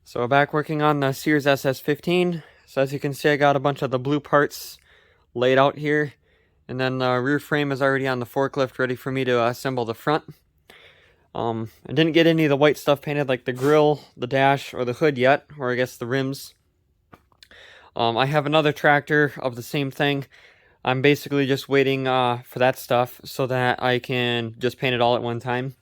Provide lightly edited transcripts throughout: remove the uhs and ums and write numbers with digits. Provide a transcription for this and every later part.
So back working on the Sears SS15. So as you can see, I got a bunch of the blue parts laid out here. And then the rear frame is already on the forklift ready for me to assemble the front. I didn't get any of the white stuff painted like the grille, the dash, or the hood yet, or I guess the rims. I have another tractor of the same thing. I'm basically just waiting for that stuff so that I can just paint it all at one time.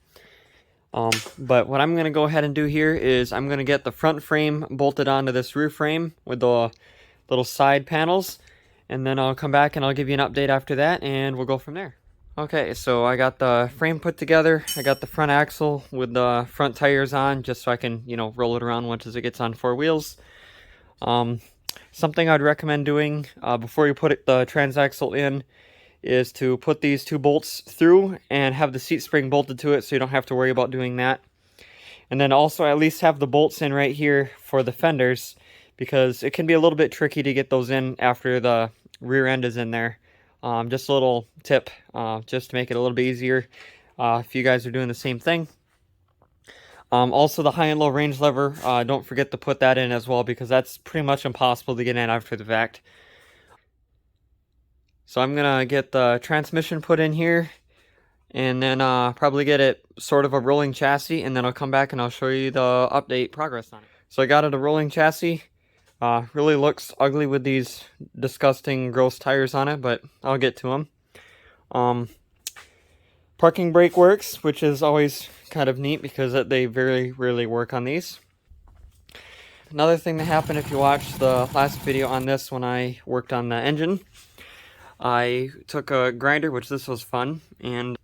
But what I'm going to go ahead and do here is I'm going to get the front frame bolted onto this rear frame with the little side panels. And then I'll come back and I'll give you an update after that and we'll go from there. Okay, so I got the frame put together. I got the front axle with the front tires on just so I can, roll it around once it gets on four wheels. Something I'd recommend doing before you put the transaxle in is to put these two bolts through and have the seat spring bolted to it so you don't have to worry about doing that. And then also at least have the bolts in right here for the fenders, because it can be a little bit tricky to get those in after the rear end is in there. Just a little tip just to make it a little bit easier if you guys are doing the same thing. Also the high and low range lever, don't forget to put that in as well, because that's pretty much impossible to get in after the fact. So I'm gonna get the transmission put in here and then probably get it sort of a rolling chassis, and then I'll come back and I'll show you the update progress on it. So I got it a rolling chassis. Really looks ugly with these disgusting gross tires on it, but I'll get to them. Parking brake works, which is always kind of neat because they very rarely work on these. Another thing that happened, if you watched the last video on this when I worked on the engine, I took a grinder, which this was fun, and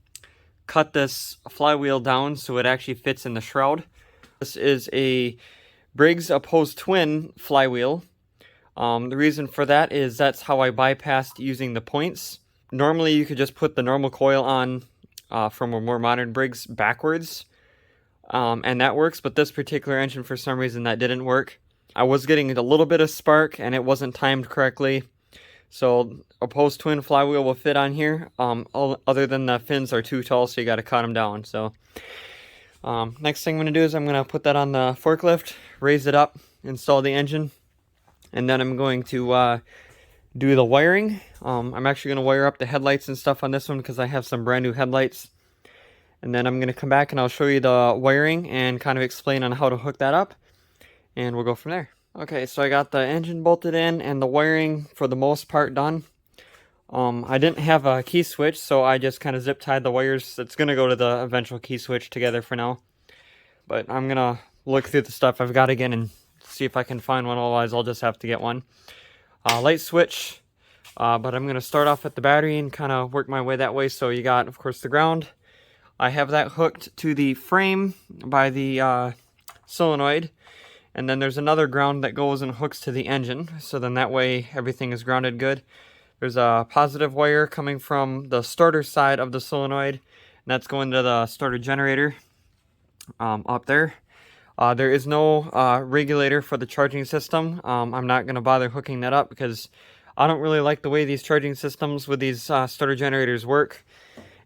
cut this flywheel down so it actually fits in the shroud. This is a Briggs opposed twin flywheel. The reason for that is that's how I bypassed using the points. Normally you could just put the normal coil on from a more modern Briggs backwards, and that works, but this particular engine, for some reason, that didn't work. I was getting a little bit of spark and it wasn't timed correctly. So opposed twin flywheel will fit on here, other than the fins are too tall, so you got to cut them down. So next thing I'm going to do is I'm going to put that on the forklift, raise it up, install the engine, and then I'm going to do the wiring. I'm actually going to wire up the headlights and stuff on this one because I have some brand new headlights. And then I'm going to come back and I'll show you the wiring and kind of explain on how to hook that up, and we'll go from there. Okay, so I got the engine bolted in and the wiring for the most part done. I didn't have a key switch, so I just kind of zip tied the wires. It's going to go to the eventual key switch together for now. But I'm going to look through the stuff I've got again and see if I can find one, otherwise I'll just have to get one. Light switch, but I'm going to start off at the battery and kind of work my way that way. So you got, of course, the ground. I have that hooked to the frame by the solenoid. And then there's another ground that goes and hooks to the engine, so then that way everything is grounded good. There's a positive wire coming from the starter side of the solenoid, and that's going to the starter generator up there. There is no regulator for the charging system. I'm not going to bother hooking that up because I don't really like the way these charging systems with these starter generators work.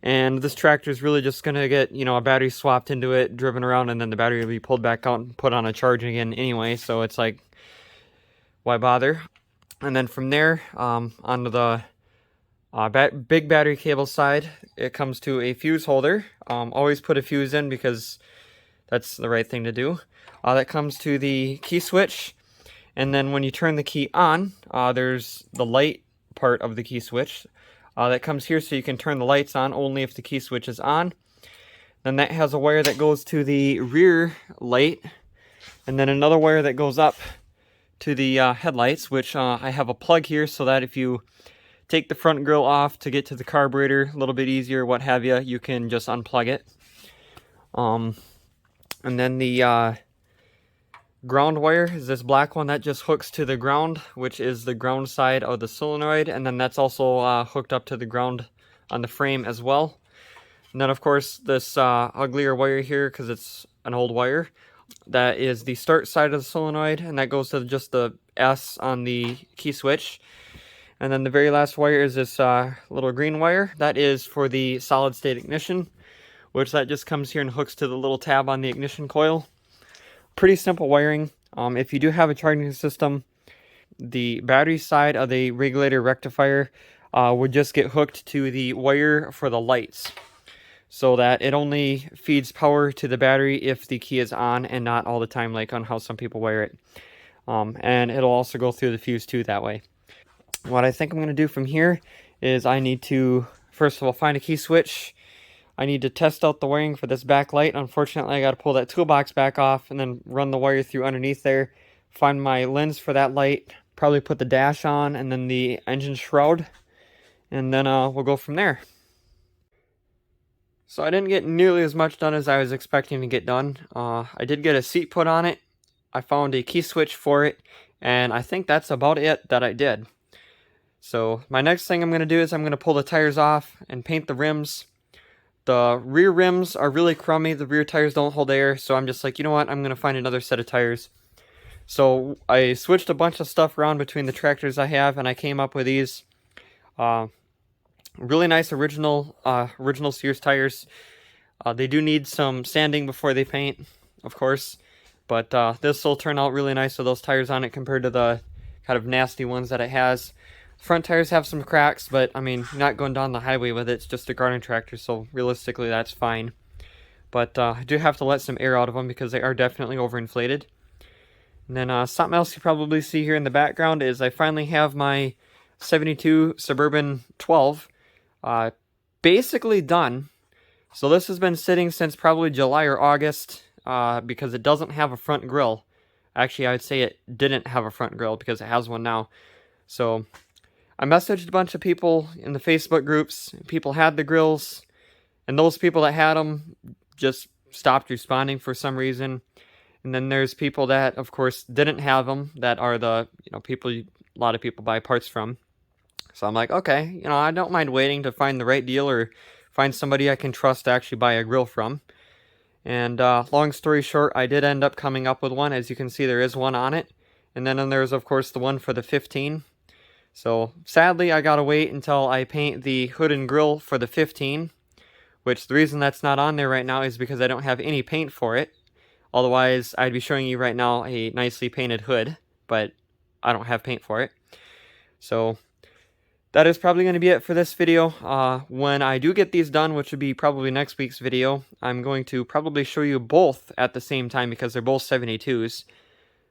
And this tractor is really just going to get, a battery swapped into it, driven around, and then the battery will be pulled back out and put on a charge again anyway. So it's like, why bother? And then from there, onto the big battery cable side, it comes to a fuse holder. Always put a fuse in because that's the right thing to do. That comes to the key switch. And then when you turn the key on, there's the light part of the key switch. That comes here so you can turn the lights on only if the key switch is on. Then that has a wire that goes to the rear light, and then another wire that goes up to the headlights, which I have a plug here so that if you take the front grille off to get to the carburetor a little bit easier, what have you, you can just unplug it. And then the ground wire is this black one that just hooks to the ground, which is the ground side of the solenoid, and then that's also hooked up to the ground on the frame as well. And then of course this uglier wire here, because it's an old wire, that is the start side of the solenoid, and that goes to just the S on the key switch. And then the very last wire is this little green wire. That is for the solid state ignition, which that just comes here and hooks to the little tab on the ignition coil. Pretty simple wiring. If you do have a charging system, the battery side of the regulator rectifier would just get hooked to the wire for the lights, so that it only feeds power to the battery if the key is on and not all the time, like on how some people wire it. And it'll also go through the fuse too that way. What I think I'm going to do from here is I need to, first of all, find a key switch. I need to test out the wiring for this backlight. Unfortunately, I got to pull that toolbox back off and then run the wire through underneath there. Find my lens for that light. Probably put the dash on and then the engine shroud. And then we'll go from there. So I didn't get nearly as much done as I was expecting to get done. I did get a seat put on it. I found a key switch for it. And I think that's about it that I did. So my next thing I'm going to do is I'm going to pull the tires off and paint the rims. The rear rims are really crummy. The rear tires don't hold air. So I'm just like, you know what? I'm going to find another set of tires. So I switched a bunch of stuff around between the tractors I have, and I came up with these. Really nice original Sears tires. They do need some sanding before they paint, of course. But this will turn out really nice with those tires on it compared to the kind of nasty ones that it has. Front tires have some cracks, but I mean, you're not going down the highway with it. It's just a garden tractor, so realistically that's fine. But I do have to let some air out of them because they are definitely overinflated. And then something else you probably see here in the background is I finally have my 72 Suburban 12 basically done. So this has been sitting since probably July or August because it doesn't have a front grille. Actually, I would say it didn't have a front grille because it has one now. So I messaged a bunch of people in the Facebook groups. People had the grills, and those people that had them just stopped responding for some reason. And then there's people that, of course, didn't have them, that are the, people a lot of people buy parts from. So I'm like, okay, I don't mind waiting to find the right deal or find somebody I can trust to actually buy a grill from. And long story short, I did end up coming up with one. As you can see, there is one on it. And then there's, of course, the one for the 15. So sadly, I gotta wait until I paint the hood and grill for the 15. Which the reason that's not on there right now is because I don't have any paint for it. Otherwise, I'd be showing you right now a nicely painted hood, but I don't have paint for it. So that is probably going to be it for this video. When I do get these done, which would be probably next week's video, I'm going to probably show you both at the same time because they're both 72s.